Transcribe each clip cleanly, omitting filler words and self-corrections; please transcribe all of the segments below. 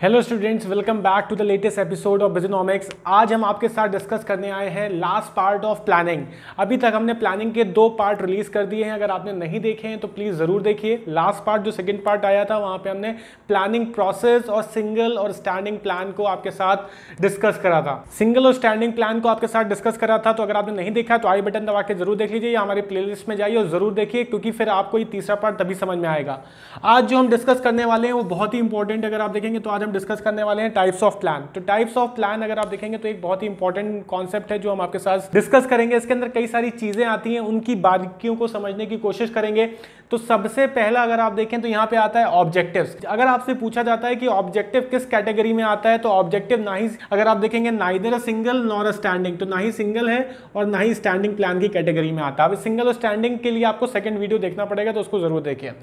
Hello students, welcome back to the latest episode of Biznomics. आज हम आपके साथ डिस्कस करने आए हैं लास्ट पार्ट ऑफ प्लानिंग। अभी तक हमने प्लानिंग के 2 पार्ट रिलीज कर दिए हैं। अगर आपने नहीं देखे हैं तो प्लीज़ ज़रूर देखिए। लास्ट पार्ट जो सेकंड पार्ट आया था वहाँ पे हमने प्लानिंग प्रोसेस और सिंगल और स्टैंडिंग प्लान को आपके साथ डिस्कस करा था। सिंगल और स्टैंडिंग प्लान को आपके साथ डिस्कस करा था, तो अगर आपने नहीं देखा तो आई बटन दबा के जरूर देख लीजिए या हमारे प्लेलिस्ट में जाइए और जरूर देखिए, क्योंकि फिर आपको ये तीसरा पार्ट तभी समझ में आएगा। आज जो हम डिस्कस करने वाले हैं वो बहुत ही इंपॉर्टेंट, अगर आप देखेंगे तो आज हम डिस्कस करने वाले हैं टाइप्स ऑफ प्लान। तो टाइप्स ऑफ प्लान अगर आप देखेंगे तो एक बहुत ही इंपॉर्टेंट कॉन्सेप्ट है जो हम आपके साथ डिस्कस करेंगे। इसके अंदर कई सारी चीजें आती हैं, उनकी बारीकियों को समझने की कोशिश करेंगे। तो सबसे पहला अगर आप देखें तो यहाँ पे आता है ऑब्जेक्टिव्स। अगर आपसे पूछा जाता है कि ऑब्जेक्टिव किस कैटेगरी में आता है, तो ऑब्जेक्टिव ना ही, अगर आप देखेंगे, neither a single nor a standing, तो ना ही सिंगल है और ना ही स्टैंडिंग प्लान की कैटेगरी में आता है। अब सिंगल और स्टैंडिंग के लिए आपको सेकंड वीडियो देखना पड़ेगा, तो उसको जरूर देखिए।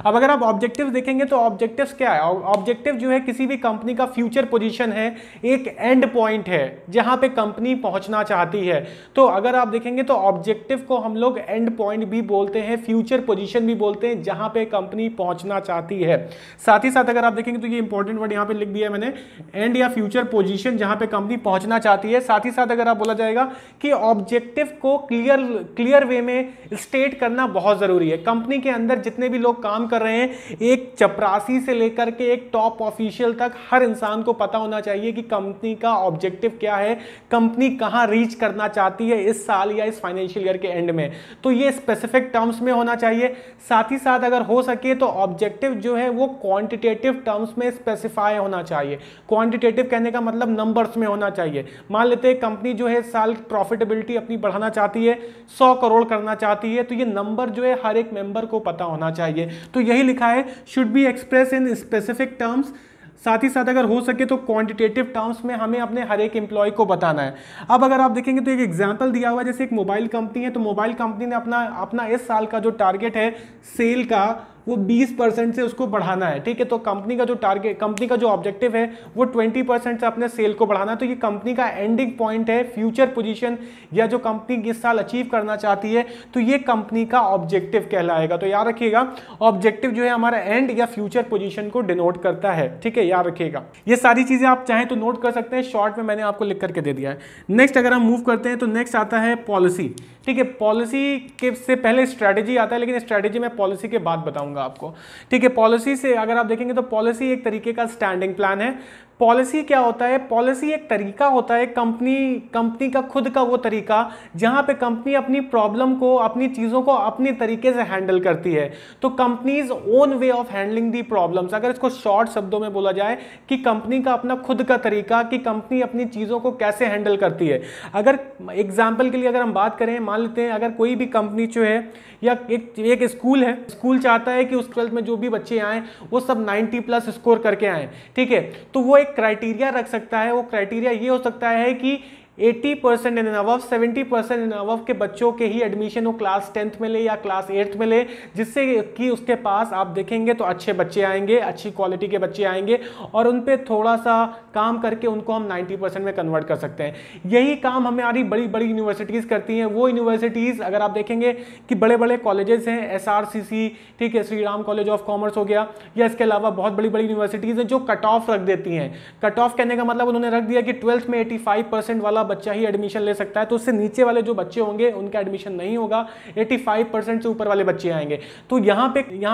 अब अगर आप ऑब्जेक्टिव देखेंगे तो ऑब्जेक्टिव्स क्या है? ऑब्जेक्टिव जो है किसी भी कंपनी का फ्यूचर पोजीशन है, एक एंड पॉइंट है जहां पे कंपनी पहुंचना चाहती है। तो अगर आप देखेंगे तो ऑब्जेक्टिव को हम लोग एंड पॉइंट भी बोलते हैं, फ्यूचर पोजीशन भी बोलते हैं, जहां पे कंपनी पहुंचना चाहती है। साथ ही साथ अगर आप देखेंगे तो ये इंपॉर्टेंट वर्ड यहां पे लिख दिया है मैंने, एंड या फ्यूचर पोजीशन जहां पे कंपनी पहुंचना चाहती है। साथ ही साथ अगर आप बोला जाएगा कि ऑब्जेक्टिव को क्लियर वे में स्टेट करना बहुत जरूरी है। कंपनी के अंदर जितने भी लोग काम कर रहे हैं, एक चपरासी से लेकर के एक टॉप ऑफिशियल तक, हर इंसान को पता होना चाहिए कि कंपनी का ऑब्जेक्टिव क्या है, कंपनी कहां रीच करना चाहती है इस साल या इस फाइनेंशियल ईयर के एंड में। तो ये स्पेसिफिक टर्म्स में होना चाहिए। साथ ही साथ अगर हो सके तो ऑब्जेक्टिव जो है वो क्वांटिटेटिव टर्म्स में स्पेसिफाई होना चाहिए। क्वांटिटेटिव कहने का मतलब नंबर्स में होना चाहिए। मान लेते हैं कंपनी जो है साल प्रॉफिटेबिलिटी अपनी बढ़ाना चाहती है, 100 करोड़ करना चाहती है, तो ये नंबर जो है हर एक मेंबर को पता होना चाहिए। तो यही लिखा है, should be express in specific terms. साथ ही साथ अगर हो सके तो क्वांटिटेटिव टर्म्स में हमें अपने हर एक एम्प्लॉय को बताना है। अब अगर आप देखेंगे तो एक एग्जांपल दिया हुआ है, जैसे एक मोबाइल कंपनी है, तो मोबाइल कंपनी ने अपना इस साल का जो टारगेट है सेल का, वो 20% से उसको बढ़ाना है। ठीक है, तो कंपनी का जो टारगेट, कंपनी का जो ऑब्जेक्टिव है वो 20% से अपने सेल को बढ़ाना है। तो ये कंपनी का एंडिंग पॉइंट है, फ्यूचर पोजीशन, या जो कंपनी इस साल अचीव करना चाहती है, तो ये कंपनी का ऑब्जेक्टिव कहलाएगा। तो याद रखिएगा, ऑब्जेक्टिव जो है हमारा एंड या फ्यूचर पोजीशन को डिनोट करता है। ठीक है, याद रखिएगा। ये सारी चीजें आप चाहें तो नोट कर सकते हैं, शॉर्ट में मैंने आपको लिख करके दे दिया है। नेक्स्ट अगर हम मूव करते हैं तो नेक्स्ट आता है पॉलिसी। ठीक है, पॉलिसी के से पहले स्ट्रेटेजी आता है, लेकिन स्ट्रेटेजी मैं पॉलिसी के बाद बताऊंगा आपको। ठीक है, पॉलिसी से अगर आप देखेंगे तो पॉलिसी एक तरीके का स्टैंडिंग प्लान है। पॉलिसी क्या होता है? पॉलिसी एक तरीका होता है, कंपनी का खुद का वो तरीका जहां पे कंपनी अपनी प्रॉब्लम को, अपनी चीजों को अपने तरीके से हैंडल करती है। तो companies own way of handling the problems, अगर इसको शॉर्ट शब्दों में बोला जाए कि कंपनी का अपना खुद का तरीका कि कंपनी अपनी चीजों को कैसे हैंडल करती है। अगर एग्जाम्पल के लिए अगर हम बात करें, मान लेते हैं अगर कोई भी कंपनी जो है, या एक स्कूल है, स्कूल चाहता है कि उस 12th में जो भी बच्चे आए वो सब 90+ स्कोर करके आए। ठीक है, तो वो एक क्राइटेरिया रख सकता है। वो क्राइटेरिया ये हो सकता है कि 80% इन अबव, 70% इन अबव के बच्चों के ही एडमिशन वो क्लास 10th में ले या क्लास 8th में ले, जिससे कि उसके पास आप देखेंगे तो अच्छे बच्चे आएंगे, अच्छी क्वालिटी के बच्चे आएंगे, और उन पे थोड़ा सा काम करके उनको हम 90% में कन्वर्ट कर सकते हैं। यही काम हमारी बड़ी बड़ी यूनिवर्सिटीज़ करती हैं। वो यूनिवर्सिटीज़ अगर आप देखेंगे कि बड़े बड़े कॉलेजेस हैं, SRCC, ठीक है, Shri Ram college of commerce हो गया, या इसके अलावा बहुत बड़ी बड़ी यूनिवर्सिटीज़ हैं जो कट ऑफ रख देती हैं। कट ऑफ कहने का मतलब उन्होंने रख दिया कि 12th में 85% वाला बच्चा ही एडमिशन ले सकता है, तो उससे नीचे वाले जो बच्चे होंगे उनका एडमिशन नहीं होगा, 85% से ऊपर वाले बच्चे आएंगे। तो यहाँ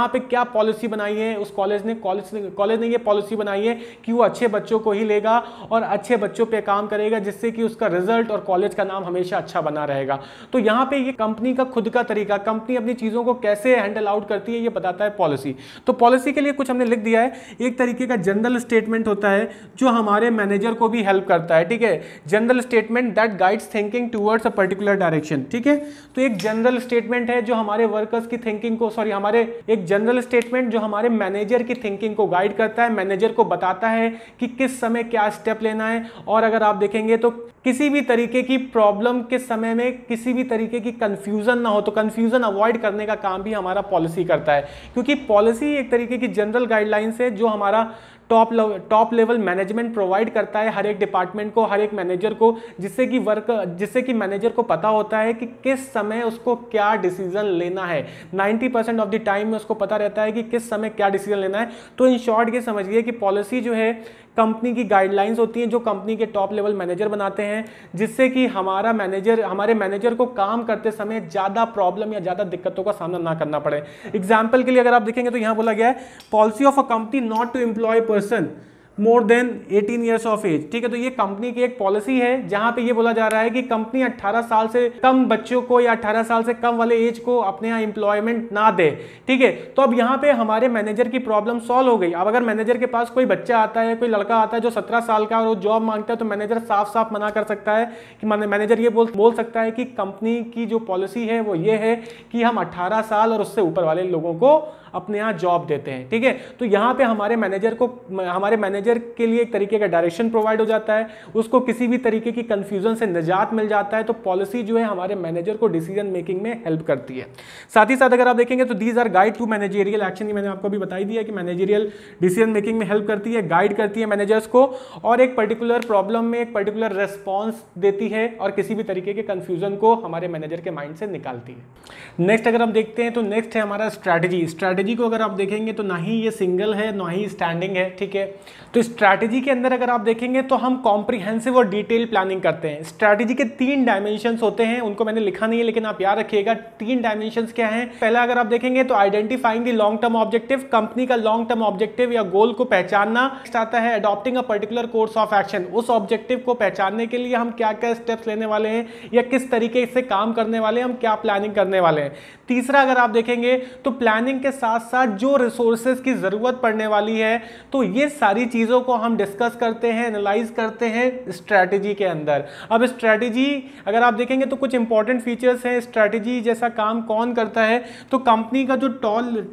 पे क्या पॉलिसी बनाई है उस कॉलेज ने ये पॉलिसी बनाई है कि वो अच्छे बच्चों को ही लेगा और अच्छे बच्चों पे काम करेगा, जिससे कि उसका रिजल्ट और कॉलेज का नाम हमेशा अच्छा बना रहेगा। तो यहाँ पे ये कंपनी का खुद का तरीका, कंपनी अपनी चीजों को कैसे हैंडल आउट करती है, ये बताता है पॉलिसी। तो पॉलिसी के लिए कुछ हमने लिख दिया है। एक तरीके का जनरल स्टेटमेंट होता है जो हमारे मैनेजर को भी हेल्प करता है। ठीक है, general statement that guides thinking towards a particular direction. ठीक है, तो एक जनरल स्टेटमेंट है जो हमारे वर्कर्स की थिंकिंग को, एक जनरल स्टेटमेंट जो हमारे मैनेजर की थिंकिंग को गाइड करता है, मैनेजर को बताता है कि किस समय क्या स्टेप लेना है। और अगर आप देखेंगे तो किसी भी तरीके की प्रॉब्लम के समय में किसी भी तरीके की कंफ्यूजन ना हो, तो कंफ्यूजन अवॉइड करने का काम भी हमारा पॉलिसी करता है, क्योंकि पॉलिसी एक तरीके की जनरल गाइडलाइंस है जो हमारा टॉप लेवल मैनेजमेंट प्रोवाइड करता है हर एक डिपार्टमेंट को, हर एक मैनेजर को, जिससे कि मैनेजर को पता होता है कि किस समय उसको क्या डिसीजन लेना है। 90% ऑफ द टाइम में उसको पता रहता है कि किस समय क्या डिसीजन लेना है। तो इन शॉर्ट ये समझिए कि पॉलिसी जो है कंपनी की गाइडलाइंस होती हैं जो कंपनी के टॉप लेवल मैनेजर बनाते हैं, जिससे कि हमारे मैनेजर को काम करते समय ज़्यादा प्रॉब्लम या ज़्यादा दिक्कतों का सामना ना करना पड़े। एग्जाम्पल के लिए अगर आप देखेंगे तो यहाँ बोला गया है policy of a company not to employ person more than 18 years of age. ठीक है, तो ये कंपनी की एक पॉलिसी है जहां पे ये बोला जा रहा है कि कंपनी 18 साल से कम बच्चों को या 18 साल से कम वाले एज को अपने यहाँ एम्प्लॉयमेंट ना दे। ठीक है, तो अब यहाँ पे हमारे मैनेजर की प्रॉब्लम सॉल्व हो गई। अब अगर मैनेजर के पास कोई बच्चा आता है, कोई लड़का आता है जो 17 साल का और वो जॉब मांगता है, तो मैनेजर साफ साफ मना कर सकता है कि मैनेजर ये बोल सकता है कि कंपनी की जो पॉलिसी है वो ये है कि हम 18 साल और उससे ऊपर वाले लोगों को अपने यहाँ जॉब देते हैं। ठीक है, तो यहाँ पे हमारे मैनेजर के लिए एक तरीके का डायरेक्शन प्रोवाइड हो जाता है, उसको किसी भी तरीके की कंफ्यूजन से निजात मिल जाता है। तो पॉलिसी जो है हमारे मैनेजर को डिसीजन मेकिंग में हेल्प करती है। साथ ही साथ अगर आप देखेंगे तो these are guide to managerial action. मैंने आपको अभी बताई दिया कि मैनेजरियल डिसीजन मेकिंग में हेल्प करती है, गाइड करती है मैनेजर्स को, और एक पर्टिकुलर प्रॉब्लम में एक पर्टिकुलर रेस्पॉन्स देती है और किसी भी तरीके के कंफ्यूजन को हमारे मैनेजर के माइंड से निकालती है। नेक्स्ट अगर हम देखते हैं तो नेक्स्ट है हमारा स्ट्रैटेजी को अगर आप देखेंगे तो ना ही ये सिंगल है ना ही स्टैंडिंग है। ठीक है, तो स्ट्रैटेजी के अंदर अगर आप देखेंगे तो हम कॉम्प्रिहेंसिव और डिटेल प्लानिंग करते हैं। स्ट्रैटेजी के 3 डायमेंशंस होते हैं, उनको मैंने लिखा नहीं है लेकिन आप याद रखिएगा 3 डायमेंशंस क्या हैं। पहला अगर आप देखेंगे तो identifying the long term objective, company का लॉन्ग टर्म ऑब्जेक्टिव या गोल को पहचानना। नेक्स्ट आता है adopting a particular course of action, उस ऑब्जेक्टिव को पहचानने के लिए हम क्या क्या स्टेप्स लेने वाले हैं या किस तरीके से काम करने वाले हैं, हम क्या प्लानिंग करने वाले हैं। तीसरा अगर आप देखेंगे तो प्लानिंग के साथ साथ जो रिसोर्सेज की जरूरत पड़ने वाली है, तो ये सारी चीजों को हम डिस्कस करते हैं, एनालाइज करते हैं स्ट्रैटेजी के अंदर। अब स्ट्रैटेजी अगर आप देखेंगे तो कुछ इंपॉर्टेंट फीचर्स हैं। स्ट्रैटेजी जैसा काम कौन करता है, तो कंपनी का जो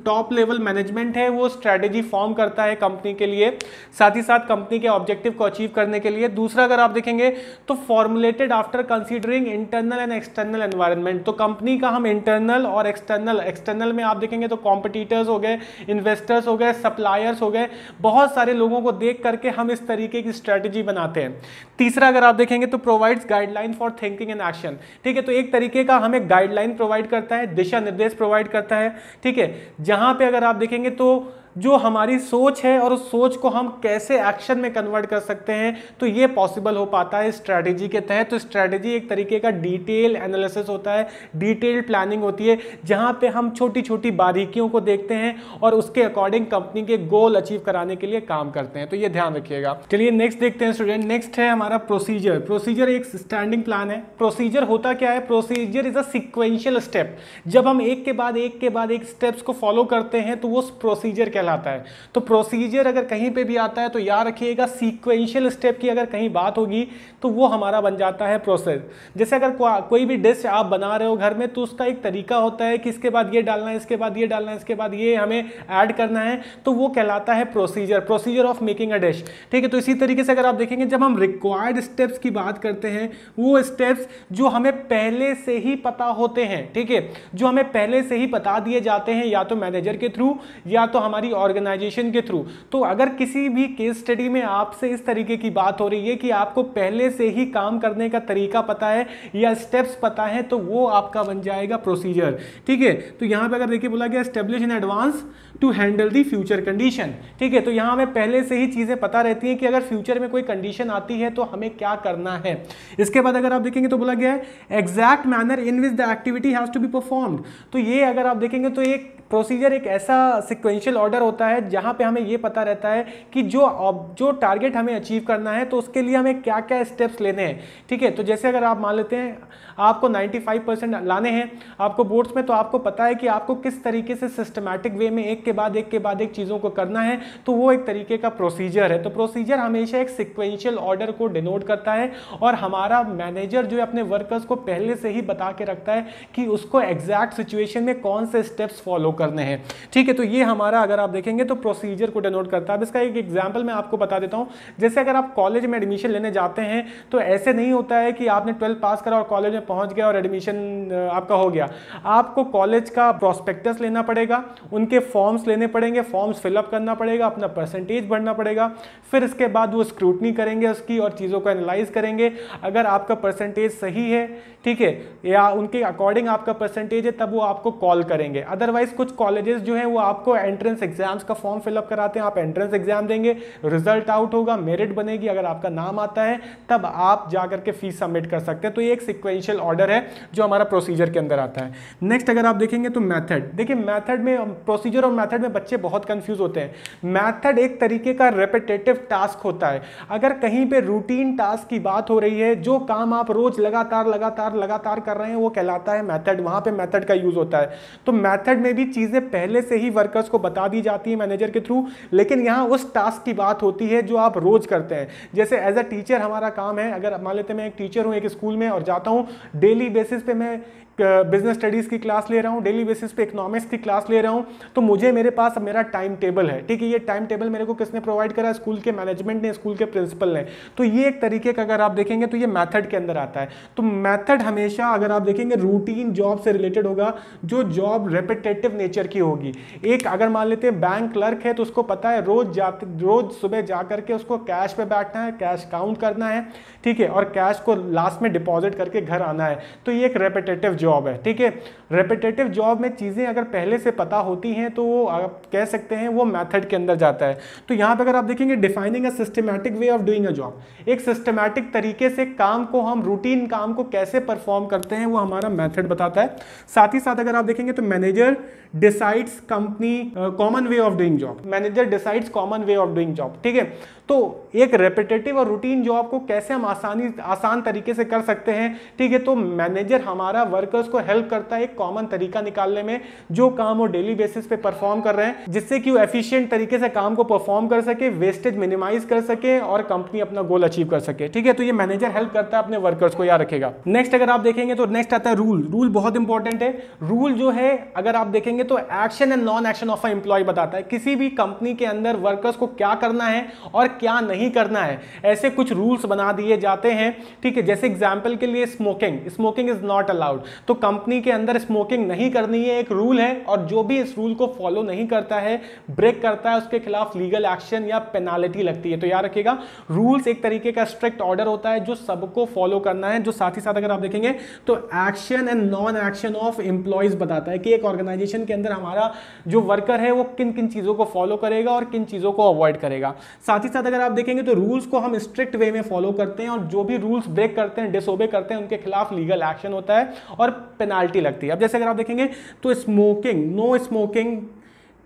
टॉप लेवल मैनेजमेंट है वो स्ट्रैटेजी फॉर्म करता है कंपनी के लिए, साथ ही साथ कंपनी के ऑब्जेक्टिव को अचीव करने के लिए। दूसरा अगर आप देखेंगे तो formulated after considering internal and external environment, तो कंपनी का हम इंटरनल और एक्सटर्नल में आप देखेंगे तो कॉम्पिटिटर्स हो गए, इन्वेस्टर्स हो गए, सप्लायर्स हो गए, बहुत सारे लोगों को देख करके हम इस तरीके की स्ट्रेटजी बनाते हैं। तीसरा अगर आप देखेंगे तो provides guideline for thinking and action. ठीक है, तो एक तरीके का हमें गाइडलाइन प्रोवाइड करता है, दिशा निर्देश प्रोवाइड करता है। ठीक है, जहां पे अगर आप देखेंगे तो जो हमारी सोच है और उस सोच को हम कैसे एक्शन में कन्वर्ट कर सकते हैं, तो ये पॉसिबल हो पाता है स्ट्रैटेजी के तहत। तो स्ट्रैटेजी एक तरीके का डिटेल एनालिसिस होता है, डिटेल प्लानिंग होती है, जहां पे हम छोटी छोटी बारीकियों को देखते हैं और उसके अकॉर्डिंग कंपनी के गोल अचीव कराने के लिए काम करते हैं। तो ये ध्यान रखिएगा। चलिए नेक्स्ट देखते हैं स्टूडेंट। नेक्स्ट है हमारा प्रोसीजर। प्रोसीजर एक स्टैंडिंग प्लान है। प्रोसीजर होता क्या है? Procedure is a sequential step. जब हम एक के बाद एक स्टेप्स को फॉलो करते हैं तो वो प्रोसीजर कहलाता है। तो प्रोसीजर अगर कहीं पे भी आता है तो याद रखिएगा सीक्वेंशियल स्टेप की अगर कहीं बात होगी तो वो हमारा बन जाता है प्रोसेस। जैसे अगर कोई भी डिश आप बना रहे हो घर में तो उसका एक तरीका होता है कि इसके बाद ये डालना है, इसके बाद ये डालना है, इसके बाद ये हमें ऐड करना है, तो वो कहलाता है procedure, procedure of making a dish. ठीक है, तो इसी तरीके से अगर आप देखेंगे जब हम रिक्वायर्ड स्टेप्स की बात करते हैं, वो स्टेप्स जो हमें पहले से ही पता होते हैं, ठीक है, जो हमें पहले से ही बता दिए जाते हैं या तो मैनेजर के थ्रू या तो हमारी ऑर्गेनाइजेशन के थ्रू। तो अगर किसी भी केस स्टडी में आपसे इस तरीके की बात हो रही है कि आपको पहले से ही काम करने का तरीका पता है या स्टेप्स पता है, तो वो आपका बन जाएगा प्रोसीजर। ठीक है, तो यहां पे अगर देखिए बोला गया establish in advance to handle the future condition. ठीक है, तो यहां हमें पहले से ही चीजें पता रहती हैं कि अगर फ्यूचर में कोई कंडीशन आती है तो हमें क्या करना है। इसके बाद अगर आप देखेंगे तो बोला गया है exact manner in which the activity has to be performed. तो ये अगर आप देखेंगे तो एक प्रोसीजर एक ऐसा सिक्वेंशियल ऑर्डर होता है जहां पे हमें ये पता रहता है कि जो टारगेट हमें अचीव करना है तो उसके लिए हमें क्या क्या स्टेप्स लेने हैं। ठीक है, तो जैसे अगर आप मान लेते हैं आपको 95% लाने हैं आपको बोर्ड्स में, तो आपको पता है कि आपको किस तरीके से सिस्टमैटिक वे में एक के बाद एक चीज़ों को करना है, तो वो एक तरीके का प्रोसीजर है। तो प्रोसीजर हमेशा एक सिक्वेंशियल ऑर्डर को डिनोट करता है और हमारा मैनेजर जो है अपने वर्कर्स को पहले से ही बता के रखता है कि उसको एग्जैक्ट सिचुएशन में कौन से स्टेप्स फॉलो करने हैं। ठीक है, तो ये हमारा अगर आप देखेंगे तो प्रोसीजर को डिनोट करता है। अब इसका एक एग्जाम्पल मैं आपको बता देता हूँ। जैसे अगर आप कॉलेज में एडमिशन लेने जाते हैं तो ऐसे नहीं होता है कि आपने 12th पास करा और कॉलेज में पहुंच गया और एडमिशन आपका हो गया। आपको कॉलेज का प्रोस्पेक्टस लेना पड़ेगा, उनके फॉर्म्स लेने पड़ेंगे, फॉर्म्स फिलअप करना पड़ेगा, अपना परसेंटेज भरना पड़ेगा, फिर इसके बाद वो स्क्रूटनी करेंगे उसकी और चीज़ों को एनालाइज करेंगे। अगर आपका परसेंटेज सही है, ठीक है, या उनके अकॉर्डिंग आपका परसेंटेज है, तब वो आपको कॉल करेंगे। अदरवाइज कुछ कॉलेजेस जो हैं वो आपको एंट्रेंस एग्जाम्स का फॉर्म फिलअप कराते हैं, आप एंट्रेंस एग्जाम देंगे, रिजल्ट आउट होगा, मेरिट बनेगी, अगर आपका नाम आता है तब आप जाकर के फीस सबमिट कर सकते हैं। तो ये एक सिक्वेंशियल ऑर्डर है जो हमारा प्रोसीजर के अंदर आता है। नेक्स्ट अगर आप देखेंगे तो मेथड, देखिए मेथड में, प्रोसीजर और मेथड में बच्चे बहुत कंफ्यूज होते हैं। मेथड एक तरीके का रेपिटेटिव टास्क होता है। अगर कहीं पे रूटीन टास्क की बात हो रही है, जो काम आप रोज लगातार कर रहे हैं, वो कहलाता है मेथड, वहां पे मेथड का यूज होता है। तो मेथड में भी चीजें पहले से ही वर्कर्स को बता दी जाती है मैनेजर के थ्रू, लेकिन यहां उस टास्क की बात होती है जो आप रोज करते हैं। जैसे एज अ टीचर हमारा काम है, अगर मान लेते हैं मैं एक टीचर हूं एक स्कूल में और जाता हूं, डेली बेसिस पे मैं बिजनेस स्टडीज की क्लास ले रहा हूं, डेली बेसिस पे इकोनॉमिक्स की क्लास ले रहा हूं, तो मुझे मेरे पास मेरा टाइम टेबल है। ठीक है, ये टाइम टेबल मेरे को किसने प्रोवाइड करा? स्कूल के मैनेजमेंट ने, स्कूल के प्रिंसिपल ने। तो ये एक तरीके का अगर आप देखेंगे तो ये मेथड के अंदर आता है। तो मेथड हमेशा अगर आप देखेंगे रूटीन जॉब से रिलेटेड होगा, जो जॉब रेपिटेटिव नेचर की होगी। एक अगर मान लेते हैं बैंक क्लर्क है तो उसको पता है रोज सुबह जाकर के उसको कैश पे बैठना है, कैश काउंट करना है, ठीक है, और कैश को लास्ट में डिपॉजिट करके घर आना है। तो ये एक रेपिटेटिव जॉब है। ठीक है, रेपिटेटिव जॉब में चीजें अगर पहले से पता होती हैं तो वो आप कह सकते हैं वो मेथड के अंदर जाता है। तो यहां पे अगर आप देखेंगे defining a systematic way of doing a job, एक सिस्टमैटिक तरीके से काम को, हम रूटीन काम को कैसे परफॉर्म करते हैं, वो हमारा मेथड बताता है। साथ ही साथ अगर आप देखेंगे तो manager decides company common way of doing job, manager decides common way of doing job. ठीक है, तो एक रेपिटेटिव और रूटीन जॉब को कैसे हम आसान तरीके से कर सकते हैं। ठीक है, तो मैनेजर हमारा वर्कर्स को हेल्प करता है एक कॉमन तरीका निकालने में, जो काम वो डेली बेसिस पे परफॉर्म कर रहे हैं, जिससे कि वो एफिशिएंट तरीके से काम को परफॉर्म कर सके, वेस्टेज मिनिमाइज कर सके और कंपनी अपना गोल अचीव कर सके। ठीक है, तो ये मैनेजर हेल्प करता है अपने वर्कर्स को, याद रखेगा। नेक्स्ट अगर आप देखेंगे तो नेक्स्ट आता है रूल। रूल बहुत इंपॉर्टेंट है। रूल जो है अगर आप देखेंगे तो action and non action of a employ बताता है, किसी भी कंपनी के अंदर वर्कर्स को क्या करना है और क्या नहीं करना है। ऐसे कुछ रूल्स बना दिए जाते हैं। ठीक है, जैसे एग्जांपल के लिए स्मोकिंग इज नॉट अलाउड, तो कंपनी के अंदर स्मोकिंग नहीं करनी है, एक रूल है, और जो भी इस रूल को फॉलो नहीं करता है, ब्रेक करता है, उसके खिलाफ लीगल एक्शन या पेनाल्टी लगती है। तो याद रखिएगा, रूल्स एक तरीके का स्ट्रिक्ट ऑर्डर होता है जो सबको फॉलो करना है। जो साथ ही साथ अगर आप देखेंगे तो action and non action of employees बताता है कि एक ऑर्गेनाइजेशन के अंदर हमारा जो वर्कर है वो किन किन चीजों को फॉलो करेगा और किन चीजों को अवॉइड करेगा। साथ ही साथ अगर आप देखेंगे तो रूल्स को हम स्ट्रिक्ट वे में फॉलो करते हैं और जो भी रूल्स ब्रेक करते हैं, डिसओबे करते हैं, उनके खिलाफ लीगल एक्शन होता है और पेनाल्टी लगती है। अब जैसे अगर आप देखेंगे तो स्मोकिंग, नो स्मोकिंग,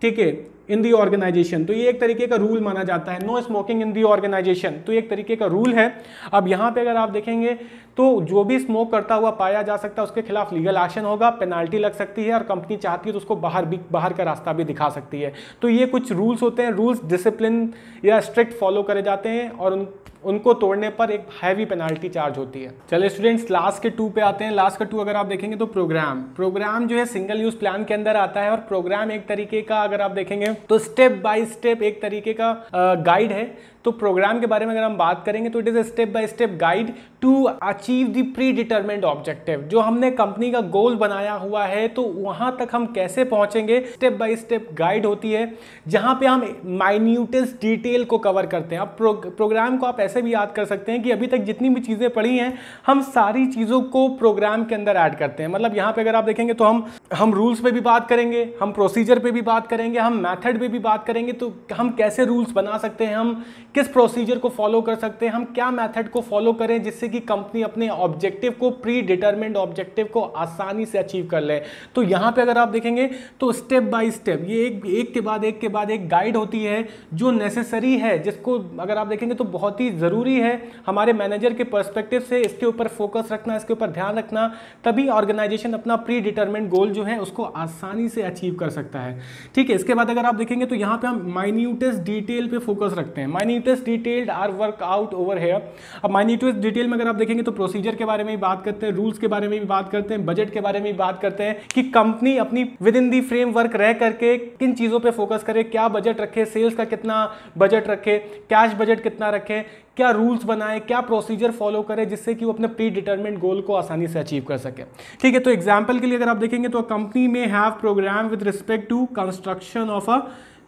ठीक है, इन दी ऑर्गेनाइजेशन, तो ये एक तरीके का रूल माना जाता है। No smoking in the organisation, तो एक तरीके का रूल है। अब यहाँ पे अगर आप देखेंगे तो जो भी स्मोक करता हुआ पाया जा सकता है उसके खिलाफ लीगल एक्शन होगा, पेनाल्टी लग सकती है और कंपनी चाहती है तो उसको बाहर का रास्ता भी दिखा सकती है। तो ये कुछ रूल्स होते हैं, रूल्स डिसिप्लिन या स्ट्रिक्ट फॉलो करे जाते हैं और उनको तोड़ने पर एक हैवी पेनाल्टी चार्ज होती है। चलिए स्टूडेंट्स, लास्ट के 2 पे आते हैं। लास्ट का 2 अगर आप देखेंगे तो प्रोग्राम जो है सिंगल यूज प्लान के अंदर आता है और प्रोग्राम एक तरीके का अगर आप देखेंगे तो स्टेप बाय स्टेप एक तरीके का गाइड है। तो प्रोग्राम के बारे में अगर हम बात करेंगे तो it is a step by step guide to achieve the predetermined objective. जो हमने कंपनी का गोल बनाया हुआ है तो वहां तक हम कैसे पहुंचेंगे, स्टेप बाय स्टेप गाइड होती है जहां पे हम माइन्यूटेस्ट डिटेल को कवर करते हैं। अब प्रोग्राम को आप ऐसे भी याद कर सकते हैं कि अभी तक जितनी भी चीजें पढ़ी हैं हम सारी चीजों को प्रोग्राम के अंदर ऐड करते हैं। मतलब यहाँ पे अगर आप देखेंगे तो हम रूल्स पे भी बात करेंगे, हम प्रोसीजर पे भी बात करेंगे, हम मेथड पे भी बात करेंगे। तो हम कैसे रूल्स बना सकते हैं, हम किस प्रोसीजर को फॉलो कर सकते हैं, हम क्या मेथड को फॉलो करें जिससे कि कंपनी अपने ऑब्जेक्टिव को, प्री डिटरमिन्ड ऑब्जेक्टिव को आसानी से अचीव कर ले। तो यहां पे अगर आप देखेंगे तो स्टेप बाय स्टेप ये एक के बाद एक गाइड होती है जो नेसेसरी है, जिसको अगर आप देखेंगे तो बहुत ही जरूरी है हमारे मैनेजर के पर्सपेक्टिव से। इसके ऊपर फोकस रखना, इसके ऊपर ध्यान रखना, तभी ऑर्गेनाइजेशन अपना प्री डिटरमिन्ड गोल जो है उसको आसानी से अचीव कर सकता है। ठीक है, इसके बाद अगर आप आप देखेंगे तो यहाँ पे हम माइन्यूटेस्ट डिटेल पे फोकस रखते हैं। Minutest detailed are work out over here. अब माइन्यूटेस्ट डिटेल में अगर आप देखेंगे तो प्रोसीजर के बारे में भी बात करते हैं, रूल्स के बारे में भी बात करते हैं, बजट के बारे में भी बात करते हैं कि कंपनी अपनी विद इन दी फ्रेमवर्क रह करके किन चीज़ों पे फोकस करे, क्या बजट रखे, सेल्स का कितना बजट रखे, कैश बजट कितना रखे, क्या रूल्स बनाए, क्या प्रोसीजर फॉलो करे जिससे कि वो अपने प्री डिटरमिन्ड गोल को आसानी से अचीव कर सके। ठीक है, तो एग्जांपल के लिए अगर आप देखेंगे तो कंपनी में have programme with respect to construction of a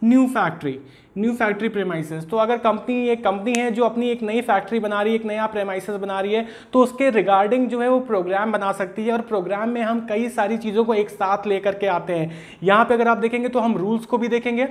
new factory premises. तो अगर एक कंपनी है जो अपनी एक नई फैक्ट्री बना रही है, एक नया प्रेमाइसेस बना रही है, तो उसके रिगार्डिंग जो है वो प्रोग्राम बना सकती है और प्रोग्राम में हम कई सारी चीज़ों को एक साथ लेकर के आते हैं। यहाँ पे अगर आप देखेंगे तो हम रूल्स को भी देखेंगे,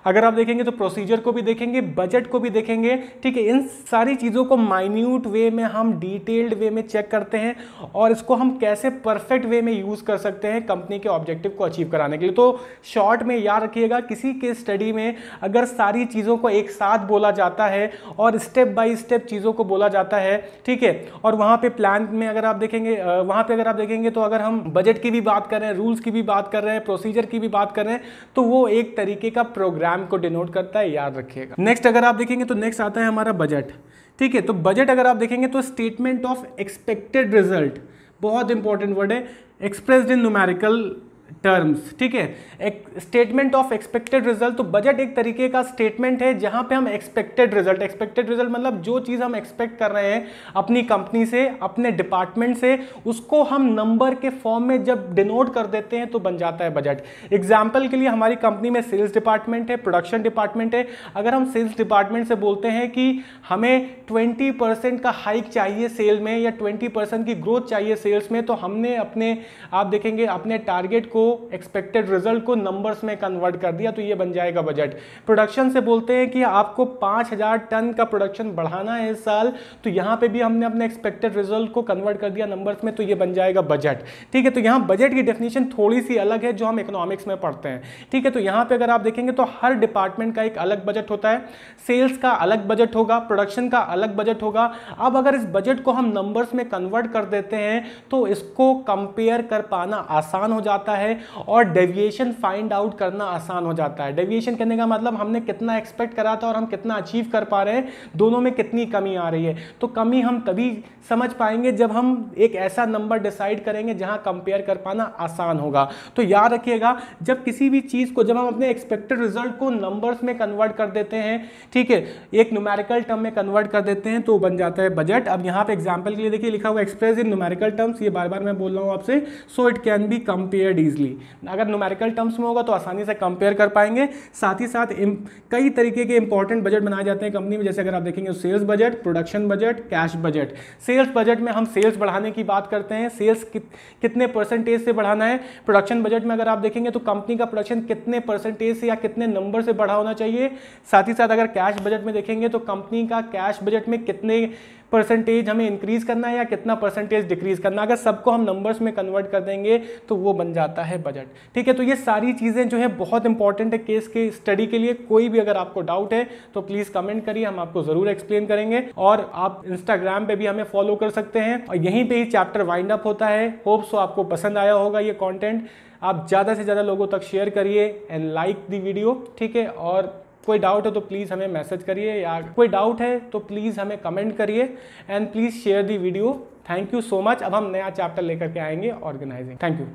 अगर आप देखेंगे तो प्रोसीजर को भी देखेंगे, बजट को भी देखेंगे। ठीक है, इन सारी चीज़ों को माइन्यूट वे में हम डिटेल्ड वे में चेक करते हैं और इसको हम कैसे परफेक्ट वे में यूज़ कर सकते हैं कंपनी के ऑब्जेक्टिव को अचीव कराने के लिए। तो शॉर्ट में याद रखिएगा, किसी के स्टडी में अगर सारी चीजों को एक साथ बोला जाता है और स्टेप बाय स्टेप चीजों को बोला जाता है, ठीक है, और वहां पे प्लान में अगर आप देखेंगे, तो अगर हम बजट की भी बात कर रहे हैं, रूल्स की भी बात कर रहे हैं, प्रोसीजर की भी बात कर रहे हैं, तो वो एक तरीके का प्रोग्राम को डिनोट करता है, याद रखिएगा। नेक्स्ट अगर आप देखेंगे तो नेक्स्ट आता है हमारा बजट। ठीक है, तो बजट अगर आप देखेंगे तो स्टेटमेंट ऑफ एक्सपेक्टेड रिजल्ट, बहुत इंपॉर्टेंट वर्ड है, एक्सप्रेस्ड इन न्यूमेरिकल टर्म्स। ठीक है, एक स्टेटमेंट ऑफ एक्सपेक्टेड रिजल्ट। तो बजट एक तरीके का स्टेटमेंट है जहां पे हम एक्सपेक्टेड रिजल्ट मतलब जो चीज हम एक्सपेक्ट कर रहे हैं अपनी कंपनी से, अपने डिपार्टमेंट से, उसको हम नंबर के फॉर्म में जब डिनोट कर देते हैं तो बन जाता है बजट। एग्जाम्पल के लिए हमारी कंपनी में सेल्स डिपार्टमेंट है, प्रोडक्शन डिपार्टमेंट है। अगर हम सेल्स डिपार्टमेंट से बोलते हैं कि हमें 20% का हाइक चाहिए सेल में या 20% की ग्रोथ चाहिए सेल्स में, तो हमने आप देखेंगे अपने टारगेट को, एक्सपेक्टेड रिजल्ट को नंबर्स में कन्वर्ट कर दिया, तो ये बन जाएगा बजट। प्रोडक्शन से बोलते हैं कि आपको 5000 टन का प्रोडक्शन बढ़ाना है इस साल, तो यहां पे भी हमने अपने एक्सपेक्टेड रिजल्ट को कन्वर्ट कर दिया नंबर्स में, तो ये बन जाएगा बजट। ठीक है, तो यहां बजट की डेफिनेशन थोड़ी सी अलग है जो हम इकोनॉमिक्स में पढ़ते हैं। ठीक है, तो यहां पे अगर आप देखेंगे तो हर डिपार्टमेंट का एक अलग बजट होता है, सेल्स का अलग बजट होगा, प्रोडक्शन का अलग बजट होगा। अब अगर इस बजट को हम नंबर्स में कन्वर्ट कर देते हैं तो इसको कंपेयर कर पाना आसान हो जाता है और डेविएशन फाइंड आउट करना आसान हो जाता है। डेविएशन करने का मतलब हमने कितना एक्सपेक्ट करा था और हम कितना अचीव कर पा रहे हैं, दोनों में कितनी कमी आ रही है। तो कमी हम तभी समझ पाएंगे जब हम एक ऐसा नंबर डिसाइड करेंगे जहां कंपेयर कर पाना आसान होगा। तो याद रखिएगा, जब किसी भी चीज को, जब हम अपने एक्सपेक्टेड रिजल्ट को नंबर्स में कन्वर्ट कर देते हैं, ठीक है, एक न्यूमेरिकल टर्म में कन्वर्ट कर देते हैं, तो बन जाता है बजट। अब यहां पे एग्जांपल के लिए देखिए लिखा हुआ एक्सप्रेस इन न्यूमेरिकल टर्म्स, ये बार बार मैं बोल रहा हूं आपसे, so it can be compared easily. अगर न्यूमेरिकल टर्म्स में होगा तो आसानी से कंपेयर कर पाएंगे। साथ ही साथ कई तरीके के इंपॉर्टेंट बजट बनाए जाते हैं कंपनी में, जैसे अगर आप देखेंगे sales budget, production budget, cash budget. Sales budget में हम सेल्स बढ़ाने की बात करते हैं, सेल्स कितने परसेंटेज से बढ़ाना है। प्रोडक्शन बजट में अगर आप देखेंगे तो कंपनी का प्रोडक्शन कितने परसेंटेज से या कितने नंबर से बढ़ा होना चाहिए। साथ ही साथ अगर कैश बजट में देखेंगे तो कंपनी का कैश बजट में कितने परसेंटेज हमें इंक्रीज करना है या कितना परसेंटेज डिक्रीज करना है। अगर सबको हम नंबर्स में कन्वर्ट कर देंगे तो वो बन जाता है बजट। ठीक है, तो ये सारी चीज़ें जो है बहुत इंपॉर्टेंट है केस के स्टडी के लिए। कोई भी अगर आपको डाउट है तो प्लीज़ कमेंट करिए, हम आपको ज़रूर एक्सप्लेन करेंगे। और आप इंस्टाग्राम पे भी हमें फॉलो कर सकते हैं और यहीं पे ही चैप्टर वाइंड अप होता है। होप सो आपको पसंद आया होगा ये कंटेंट। आप ज़्यादा से ज़्यादा लोगों तक शेयर करिए एंड लाइक द वीडियो। ठीक है, और कोई डाउट है तो प्लीज़ हमें मैसेज करिए, या कोई डाउट है तो प्लीज़ हमें कमेंट करिए and please share the video. Thank you so much. अब हम नया चैप्टर लेकर के आएंगे ऑर्गेनाइजिंग। Thank you.